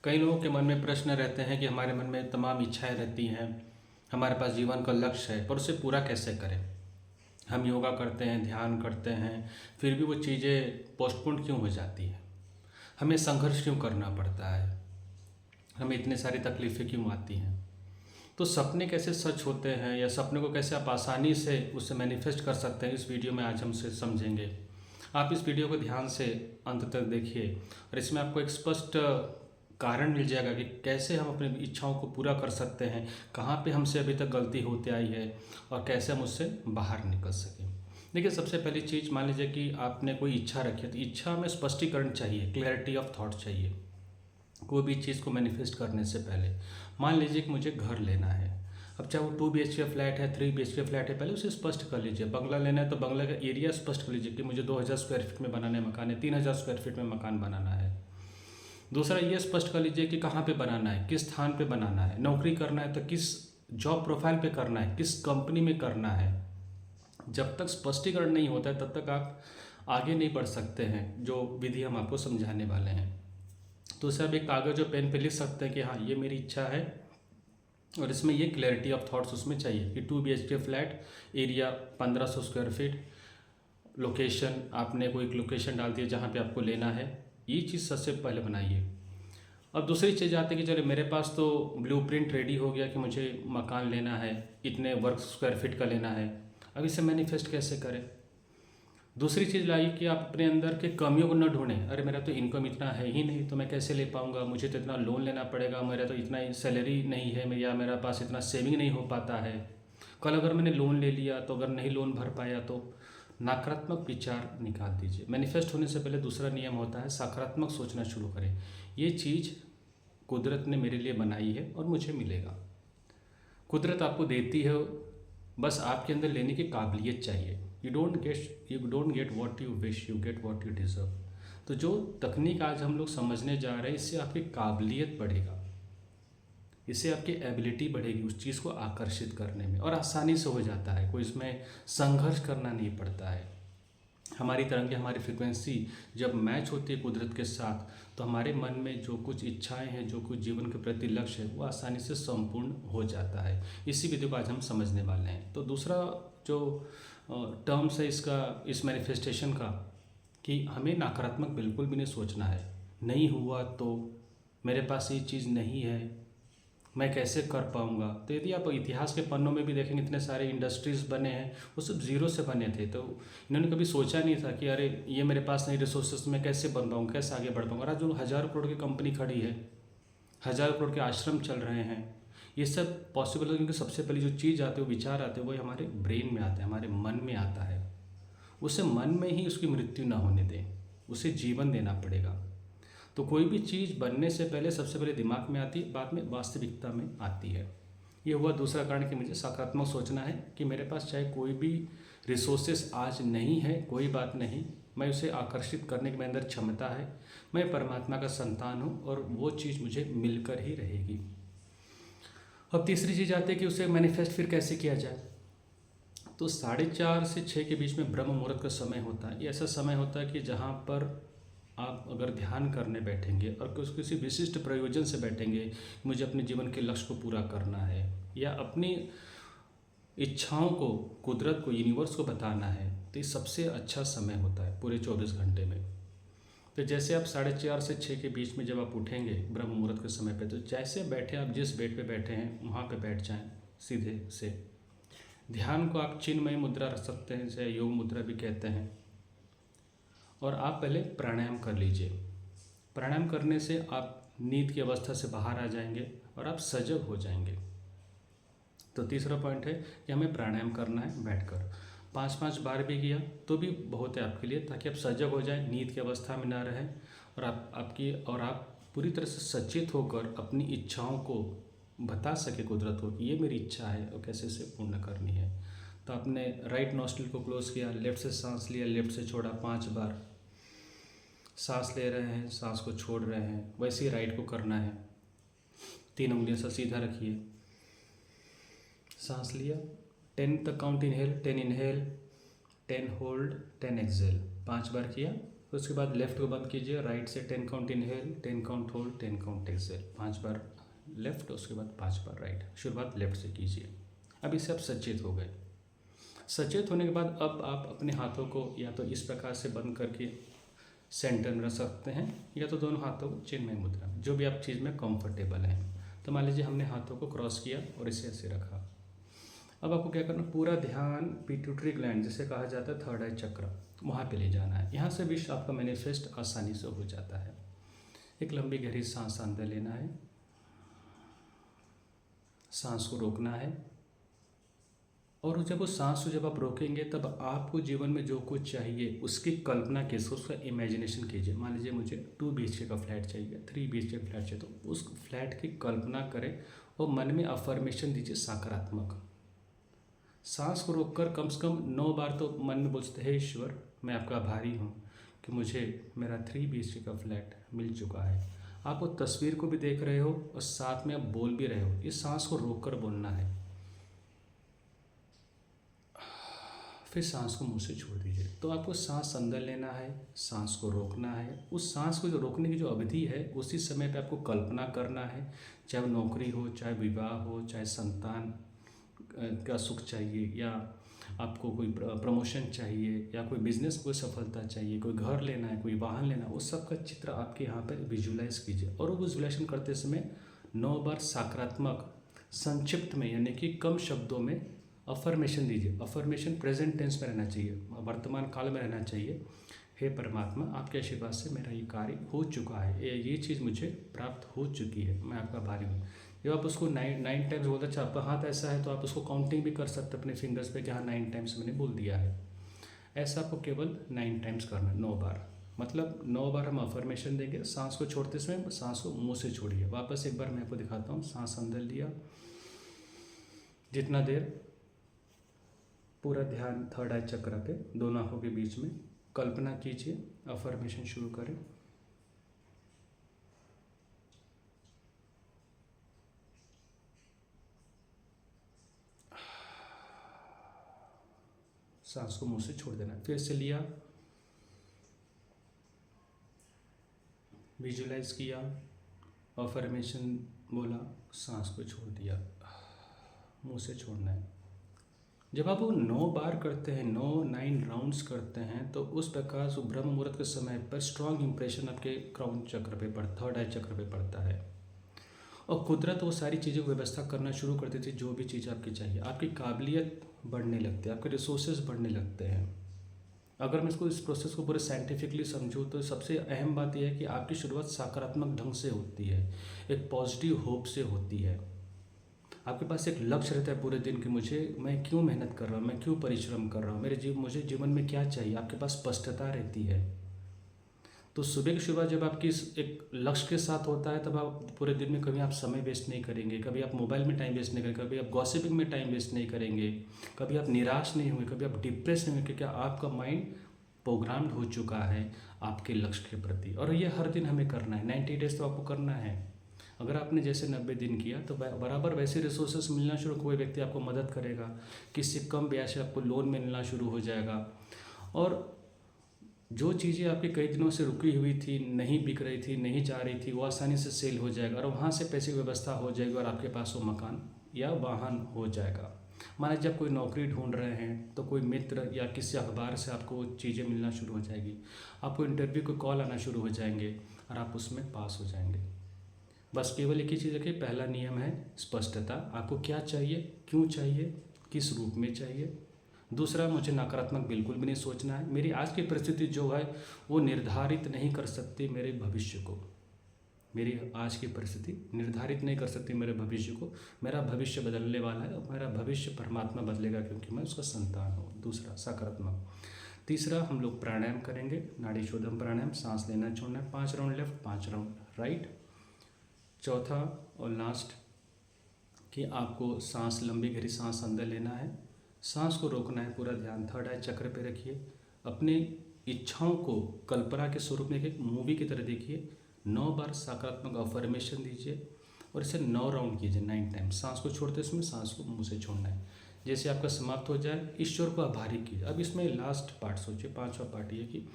कई लोगों के मन में प्रश्न रहते हैं कि हमारे मन में तमाम इच्छाएं रहती हैं, हमारे पास जीवन का लक्ष्य है, पर उसे पूरा कैसे करें। हम योगा करते हैं, ध्यान करते हैं, फिर भी वो चीज़ें पोस्टपोन क्यों हो जाती हैं। हमें संघर्ष क्यों करना पड़ता है, हमें इतनी सारी तकलीफ़ें क्यों आती हैं। तो सपने कैसे सच होते हैं या सपने को कैसे आप आसानी से उसे मैनिफेस्ट कर सकते हैं, इस वीडियो में आज हम से समझेंगे। आप इस वीडियो को ध्यान से अंत तक देखिए और इसमें आपको एक स्पष्ट कारण मिल जाएगा कि कैसे हम अपनी इच्छाओं को पूरा कर सकते हैं, कहाँ पे हमसे अभी तक गलती होती आई है और कैसे हम उससे बाहर निकल सकें। देखिए, सबसे पहली चीज़ मान लीजिए कि आपने कोई इच्छा रखी है, तो इच्छा में स्पष्टीकरण चाहिए, क्लैरिटी ऑफ थॉट चाहिए। कोई भी चीज़ को मैनिफेस्ट करने से पहले मान लीजिए कि मुझे घर लेना है। अब चाहे वो 2 BHK फ्लैट है, 3 BHK फ्लैट है, पहले उसे स्पष्ट कर लीजिए। बंगला लेना है तो बंगला का एरिया स्पष्ट कर लीजिए कि मुझे 2000 स्क्वायर फीट में बनाना है मकान है, 3000 स्क्वायर फीट में मकान बनाना है। दूसरा ये स्पष्ट कर लीजिए कि कहाँ पे बनाना है, किस स्थान पे बनाना है, नौकरी करना है तो किस जॉब प्रोफाइल पे करना है, किस कंपनी में करना है। जब तक स्पष्टीकरण नहीं होता है तब तक आप आगे नहीं बढ़ सकते हैं, जो विधि हम आपको समझाने वाले हैं। तो उसे आप एक कागज़ और पेन पे लिख सकते हैं कि हाँ, ये मेरी इच्छा है और इसमें ये क्लैरिटी ऑफ थॉट्स उसमें चाहिए कि 2 BHK flat, area 1500 square feet, location आपने कोई एक लोकेशन डाल दिया जहाँ पे आपको लेना है। ये चीज़ सबसे पहले बनाइए। अब दूसरी चीज़ आती है कि चलो मेरे पास तो ब्लूप्रिंट रेडी हो गया कि मुझे मकान लेना है, इतने वर्ग स्क्वायर फीट का लेना है। अब इसे मैनिफेस्ट कैसे करें। दूसरी चीज़ लाइए कि आप अपने अंदर के कमियों को न ढूंढें। अरे मेरा तो इनकम इतना है ही नहीं, तो मैं कैसे ले पाऊंगा, मुझे तो इतना लोन लेना पड़ेगा, मेरा तो इतना सैलरी नहीं है, या मेरा पास इतना सेविंग नहीं हो पाता है। कल अगर मैंने लोन ले लिया तो अगर नहीं लोन भर पाया तो नकारात्मक विचार निकाल दीजिए। मैनिफेस्ट होने से पहले दूसरा नियम होता है सकारात्मक सोचना शुरू करें। ये चीज़ कुदरत ने मेरे लिए बनाई है और मुझे मिलेगा। कुदरत आपको देती है, बस आपके अंदर लेने की काबिलियत चाहिए। You don't get what you wish, you get what you deserve. तो जो तकनीक आज हम लोग समझने जा रहे हैं, इससे आपकी काबिलियत बढ़ेगा, इससे आपकी एबिलिटी बढ़ेगी उस चीज़ को आकर्षित करने में, और आसानी से हो जाता है, कोई इसमें संघर्ष करना नहीं पड़ता है। हमारी तरंगे, हमारी फ्रिक्वेंसी जब मैच होती है कुदरत के साथ, तो हमारे मन में जो कुछ इच्छाएं हैं, जो कुछ जीवन के प्रति लक्ष्य है, वो आसानी से संपूर्ण हो जाता है। इसी विधि को आज हम समझने वाले हैं। तो दूसरा जो टर्म्स है इसका, इस मैनिफेस्टेशन का, कि हमें नकारात्मक बिल्कुल भी नहीं सोचना है। नहीं हुआ तो, मेरे पास ये चीज़ नहीं है, मैं कैसे कर पाऊँगा। तो यदि आप इतिहास के पन्नों में भी देखेंगे, इतने सारे इंडस्ट्रीज़ बने हैं, वो सब ज़ीरो से बने थे। तो इन्होंने कभी सोचा नहीं था कि अरे ये मेरे पास नहीं रिसोर्सेस, मैं कैसे बन पाऊँगा, कैसे आगे बढ़ पाऊँगा। और आज जो 1000 करोड़ की कंपनी खड़ी है, 1000 करोड़ के आश्रम चल रहे हैं, ये सब पॉसिबल है क्योंकि सबसे पहली जो चीज़ आती है, वो विचार आते हैं, वो हमारे ब्रेन में आता है, हमारे मन में आता है। उसे मन में ही उसकी मृत्यु ना होने दें, उसे जीवन देना पड़ेगा। तो कोई भी चीज़ बनने से पहले सबसे पहले दिमाग में आती है, बाद में वास्तविकता में आती है। ये हुआ दूसरा कारण कि मुझे सकारात्मक सोचना है कि मेरे पास चाहे कोई भी रिसोर्सेस आज नहीं है, कोई बात नहीं, मैं उसे आकर्षित करने की मेरे अंदर क्षमता है। मैं परमात्मा का संतान हूँ और वो चीज़ मुझे मिलकर ही रहेगी। अब तीसरी चीज़ आती है कि उसे मैनिफेस्ट फिर कैसे किया जाए। तो 4:30 से 6 के बीच में ब्रह्म मुहूर्त का समय होता है। ये ऐसा समय होता है कि जहाँ पर आप अगर ध्यान करने बैठेंगे और किसी विशिष्ट प्रयोजन से बैठेंगे, मुझे अपने जीवन के लक्ष्य को पूरा करना है या अपनी इच्छाओं को कुदरत को, यूनिवर्स को बताना है, तो ये सबसे अच्छा समय होता है पूरे 24 घंटे में। तो जैसे आप 4:30 से 6 के बीच में जब आप उठेंगे ब्रह्म मुहूर्त के समय पे, तो जैसे बैठे, आप जिस बेड पे बैठे हैं वहाँ पे बैठ जाएं सीधे से। ध्यान को आप चिन्मय मुद्रा रख सकते हैं, जैसे योग मुद्रा भी कहते हैं। और आप पहले प्राणायाम कर लीजिए। प्राणायाम करने से आप नींद की अवस्था से बाहर आ जाएंगे और आप सजग हो जाएंगे। तो तीसरा पॉइंट है कि हमें प्राणायाम करना है बैठकर। 5-5 बार भी किया तो भी बहुत है आपके लिए, ताकि आप सजग हो जाएं, नींद की अवस्था में ना रहें और आप पूरी तरह से सचेत होकर अपनी इच्छाओं को बता सके कुदरत को कि ये मेरी इच्छा है और कैसे इसे पूर्ण करनी है। तो आपने राइट नॉस्ट्रिल को क्लोज किया, लेफ्ट से सांस लिया, लेफ्ट से छोड़ा 5 बार। सांस ले रहे हैं, सांस को छोड़ रहे हैं, वैसे ही राइट को करना है। 3 उंगलियों से सीधा रखिए, सांस लिया, 10 तक count, inhale 10, inhale 10, hold 10, exhale. 5 बार किया, उसके बाद लेफ्ट को बंद कीजिए, राइट से 10 count inhale, 10 count hold, 10 count exhale, 5 बार लेफ्ट, उसके बाद 5 बार राइट। शुरुआत लेफ्ट से कीजिए। अब इससे आप सचेत हो गए। सचेत होने के बाद अब आप अपने हाथों को या तो इस प्रकार से बंद करके सेंटर में रख सकते हैं, या तो दोनों हाथों को चिन्मय मुद्रा, जो भी आप चीज़ में कंफर्टेबल हैं। तो मान लीजिए हमने हाथों को क्रॉस किया और इसे ऐसे रखा। अब आपको क्या करना, पूरा ध्यान पिट्यूटरी ग्लैंड जिसे कहा जाता है थर्ड आई चक्र, वहाँ पे ले जाना है। यहाँ से विश्व आपका मैनिफेस्ट आसानी से हो जाता है। एक लंबी गहरी सांस अंदर लेना है, सांस को रोकना है, और जब उस सांस को जब आप रोकेंगे तब आपको जीवन में जो कुछ चाहिए उसकी कल्पना कीजिए, उसका इमेजिनेशन कीजिए। मान लीजिए मुझे 2 BHK का फ्लैट चाहिए, 3 BHK का फ्लैट चाहिए, तो उस फ्लैट की कल्पना करें और मन में अफर्मेशन दीजिए सकारात्मक। सांस को रोककर कम से कम 9 बार तो मन में बोलते हैं, ईश्वर मैं आपका आभारी हूँ कि मुझे मेरा 3 BHK का फ्लैट मिल चुका है। आप वो तस्वीर को भी देख रहे हो और साथ में आप बोल भी रहे हो। इस सांस को रोककर बोलना है। फिर सांस को मुंह से छोड़ दीजिए। तो आपको सांस अंदर लेना है, सांस को रोकना है। उस सांस को जो रोकने की जो अवधि है उसी समय पे आपको कल्पना करना है, चाहे वो नौकरी हो, चाहे विवाह हो, चाहे संतान का सुख चाहिए, या आपको कोई प्रमोशन चाहिए, या कोई बिजनेस कोई सफलता चाहिए, कोई घर लेना है, कोई वाहन लेना है, उस सब का चित्र आपके यहाँ पर विजुलाइज कीजिए। और वो विजुलाइजेशन करते समय 9 बार सकारात्मक संक्षिप्त में यानी कि कम शब्दों में अफर्मेशन दीजिए। अफर्मेशन प्रेजेंट टेंस में रहना चाहिए, वर्तमान काल में रहना चाहिए। हे परमात्मा, आपके आशीर्वाद से मेरा ये कार्य हो चुका है, ये चीज़ मुझे प्राप्त हो चुकी है, मैं आपका आभारी हूँ। जब आप उसको 9 टाइम्स बोलते, अच्छा आपका हाथ ऐसा है तो आप उसको काउंटिंग भी कर सकते अपने फिंगर्स पे कि हाँ 9 टाइम्स मैंने बोल दिया है। ऐसा आपको केवल 9 टाइम्स करना है, 9 बार। मतलब 9 बार हम अफर्मेशन देंगे। सांस को छोड़ते समय सांस को मुँह से छोड़िए। वापस एक बार मैं आपको दिखाता हूँ। सांस अंदर लिया, जितना देर पूरा ध्यान थर्ड आई चक्र पे, दोनों आंखों के बीच में कल्पना कीजिए। अफर्मेशन शुरू करें। सांस को मुंह से छोड़ देना। फिर से लिया, विजुलाइज किया, अफर्मेशन बोला, सांस को छोड़ दिया, मुंह से छोड़ना है। जब आप वो 9 बार करते हैं, 9 राउंड्स करते हैं, तो उस प्रकार से ब्रह्म मुहूर्त के समय पर स्ट्रॉन्ग इंप्रेशन आपके क्राउन चक्र पे पड़ता, थर्ड आई चक्र पे पड़ता है। और कुदरत वो सारी चीज़ों को व्यवस्था करना शुरू कर देती है, जो भी चीज़ आपकी चाहिए। आपकी काबिलियत बढ़ने लगती है, आपके रिसोर्सेज बढ़ने लगते हैं। अगर मैं इस प्रोसेस को पूरे साइंटिफिकली समझूँ तो सबसे अहम बात यह है कि आपकी शुरुआत सकारात्मक ढंग से होती है, एक पॉजिटिव होप से होती है। आपके पास एक लक्ष्य रहता है पूरे दिन कि मैं क्यों मेहनत कर रहा हूँ, मैं क्यों परिश्रम कर रहा हूँ, मुझे जीवन में क्या चाहिए। आपके पास स्पष्टता रहती है। तो सुबह की शुरुआत जब आपकी एक लक्ष्य के साथ होता है, तब आप पूरे दिन में कभी आप समय वेस्ट नहीं करेंगे, कभी आप मोबाइल में टाइम वेस्ट नहीं करेंगे, कभी आप गॉसिपिंग में टाइम वेस्ट नहीं करेंगे, कभी आप निराश नहीं होंगे, कभी आप डिप्रेस नहीं होंगे, क्योंकि आपका माइंड प्रोग्राम्ड हो चुका है आपके लक्ष्य के प्रति। और ये हर दिन हमें करना है, 90 डेज तो आपको करना है। अगर आपने जैसे 90 दिन किया तो बराबर वैसे रिसोर्सेस मिलना शुरू, कोई व्यक्ति आपको मदद करेगा, किसी कम ब्याज से आपको लोन मिलना शुरू हो जाएगा। और जो चीज़ें आपके कई दिनों से रुकी हुई थी, नहीं बिक रही थी, नहीं जा रही थी, वो आसानी से सेल हो जाएगा और वहाँ से पैसे की व्यवस्था हो जाएगी और आपके पास वो मकान या वाहन हो जाएगा। माना जब कोई नौकरी ढूंढ रहे हैं तो कोई मित्र या किसी अखबार से आपको चीज़ें मिलना शुरू हो जाएगी, आपको इंटरव्यू को कॉल आना शुरू हो जाएंगे और आप उसमें पास हो जाएंगे। बस केवल एक ही चीज़ है कि पहला नियम है स्पष्टता। आपको क्या चाहिए, क्यों चाहिए, किस रूप में चाहिए। दूसरा, मुझे नकारात्मक बिल्कुल भी नहीं सोचना है। मेरी आज की परिस्थिति जो है वो निर्धारित नहीं कर सकती मेरे भविष्य को। मेरी आज की परिस्थिति निर्धारित नहीं कर सकती मेरे भविष्य को। मेरा भविष्य बदलने वाला है और मेरा भविष्य परमात्मा बदलेगा, क्योंकि मैं उसका संतान हूँ। दूसरा, सकारात्मक। तीसरा, हम लोग प्राणायाम करेंगे, नाड़ी शोधन प्राणायाम। सांस लेना छोड़ना है, 5 राउंड लेफ्ट, 5 राउंड राइट। चौथा और लास्ट कि आपको सांस, लंबी गहरी सांस अंदर लेना है, सांस को रोकना है, पूरा ध्यान थर्ड आई चक्र पे रखिए। अपने इच्छाओं को कल्पना के स्वरूप में एक मूवी की तरह देखिए। 9 बार सकारात्मक अफर्मेशन दीजिए और इसे 9 राउंड कीजिए, 9 टाइम। सांस को छोड़ते समय सांस को मुंह से छोड़ना है। जैसे आपका समाप्त हो जाए, ईश्वर को आभारी कीजिए। अब इसमें लास्ट पार्ट सोचिए, 5वां पार्ट ये कि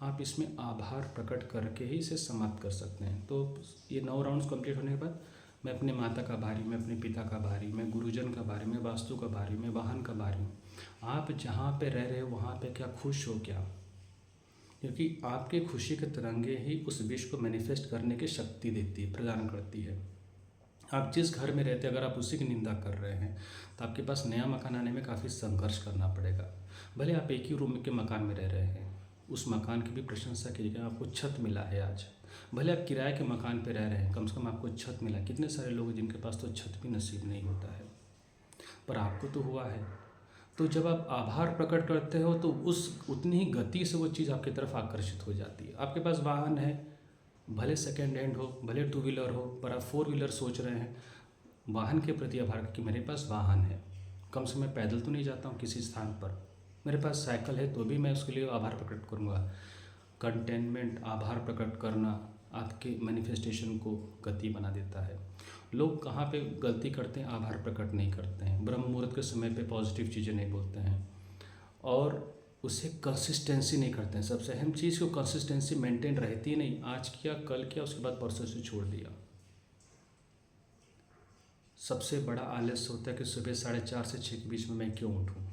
आप इसमें आभार प्रकट करके ही इसे समाप्त कर सकते हैं। तो ये 9 राउंड्स कंप्लीट होने के बाद मैं अपने माता का आभारी, मैं अपने पिता का आभारी, मैं गुरुजन का आभारी, मैं वास्तु का आभारी, मैं वाहन का आभारी हूँ। आप जहाँ पे रह रहे हो वहाँ पे क्या खुश हो क्या? क्योंकि आपके खुशी के तिरंगे ही उस विश को मैनिफेस्ट करने की शक्ति देती है, प्रदान करती है। आप जिस घर में रहते हैं अगर आप उसी की निंदा कर रहे हैं तो आपके पास नया मकान आने में काफ़ी संघर्ष करना पड़ेगा। भले आप एक ही रूम के मकान में रह रहे हैं, उस मकान की भी प्रशंसा कीजिएगा। आपको छत मिला है आज, भले आप किराए के मकान पे रह रहे हैं, कम से कम आपको छत मिला। कितने सारे लोग हैं जिनके पास तो छत भी नसीब नहीं होता है, पर आपको तो हुआ है। तो जब आप आभार प्रकट करते हो तो उस उतनी ही गति से वो चीज़ आपकी तरफ आकर्षित हो जाती है। आपके पास वाहन है, भले सेकेंड हैंड हो, भले टू व्हीलर हो, पर आप फोर व्हीलर सोच रहे हैं, वाहन के प्रति आभार कि मेरे पास वाहन है, कम से मैं पैदल तो नहीं जाता हूँ किसी स्थान पर, मेरे पास साइकिल है तो भी मैं उसके लिए आभार प्रकट करूँगा। कंटेनमेंट, आभार प्रकट करना आपके मैनिफेस्टेशन को गति बना देता है। लोग कहाँ पे गलती करते हैं, आभार प्रकट नहीं करते हैं, ब्रह्म मुहूर्त के समय पे पॉजिटिव चीज़ें नहीं बोलते हैं और उसे कंसिस्टेंसी नहीं करते हैं। सबसे अहम चीज़ को कंसिस्टेंसी मेंटेन रहती नहीं, आज किया कल किया उसके बाद परसों से छोड़ दिया। सबसे बड़ा आलस्य होता है कि सुबह 4:30 से 6 के बीच में मैं क्यों उठूँ।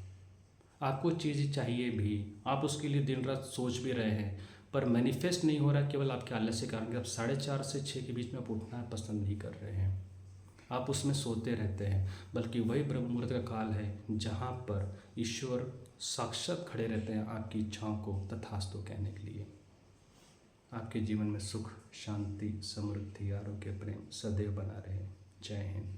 आपको चीज़ चाहिए भी, आप उसके लिए दिन रात सोच भी रहे हैं, पर मैनिफेस्ट नहीं हो रहा केवल आपके आलस्य के कारण कि आप 4:30 से 6 के बीच में आप उठना पसंद नहीं कर रहे हैं, आप उसमें सोते रहते हैं। बल्कि वही ब्रह्म मुहूर्त का काल है जहाँ पर ईश्वर साक्षात खड़े रहते हैं आपकी इच्छाओं को तथास्तु कहने के लिए। आपके जीवन में सुख, शांति, समृद्धि, आरोग्य, प्रेम सदैव बना रहे। जय हिंद।